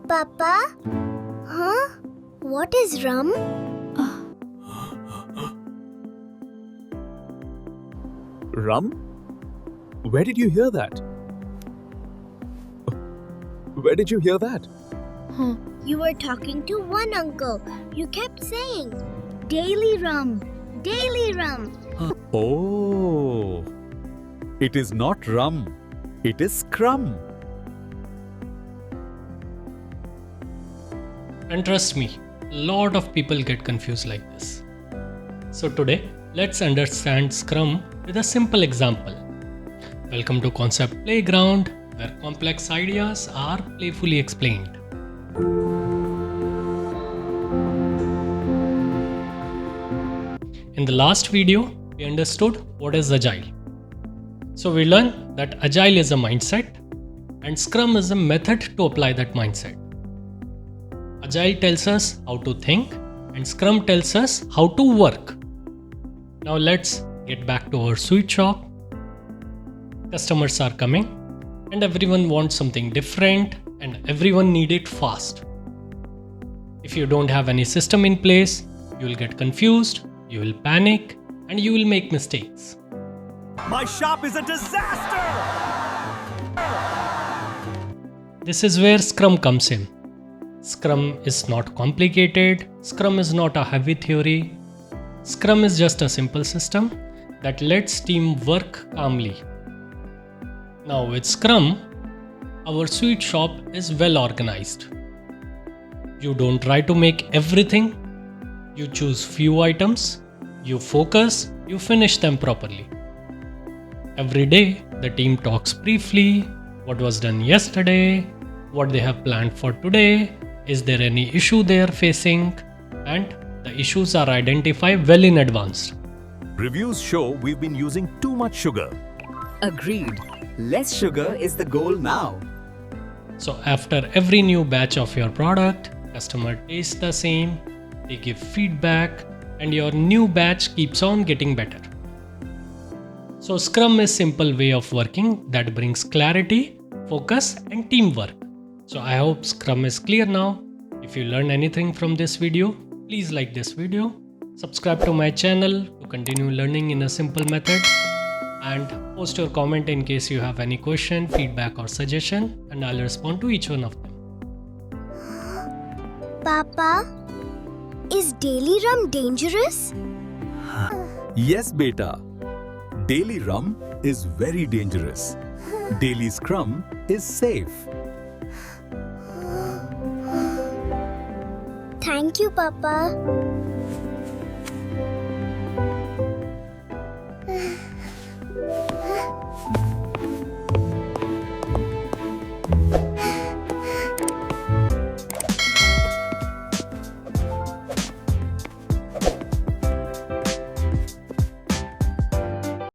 Papa? Huh? What is rum? Rum? Where did you hear that? Where did you hear that? You were talking to one uncle. You kept saying, daily rum, daily rum. Oh, it is not rum. It is Scrum. And trust me, a lot of people get confused like this. So today, let's understand Scrum with a simple example. Welcome to Concept Playground, where complex ideas are playfully explained. In the last video, we understood what is Agile. So we learned that Agile is a mindset and Scrum is a method to apply that mindset. Agile tells us how to think and Scrum tells us how to work. Now let's get back to our sweet shop. Customers are coming and everyone wants something different and everyone needs it fast. If you don't have any system in place, you will get confused, you will panic, and you will make mistakes. My shop is a disaster! This is where Scrum comes in. Scrum is not complicated, Scrum is not a heavy theory. Scrum is just a simple system that lets team work calmly. Now with Scrum, our sweet shop is well organized. You don't try to make everything. You choose few items, you focus, you finish them properly. Every day, the team talks briefly, what was done yesterday, what they have planned for today, is there any issue they are facing, and the issues are identified well in advance. Reviews show we've been using too much sugar. Agreed. Less sugar is the goal now. So after every new batch of your product, customer tastes the same, they give feedback, and your new batch keeps on getting better. So Scrum is simple way of working that brings clarity, focus, and teamwork. So I hope Scrum is clear now. If you learned anything from this video, please like this video, subscribe to my channel to continue learning in a simple method, and post your comment in case you have any question, feedback, or suggestion, and I'll respond to each one of them. Papa, is daily rum dangerous? Yes, beta. Daily rum is very dangerous. Daily Scrum is safe. Thank you, Papa.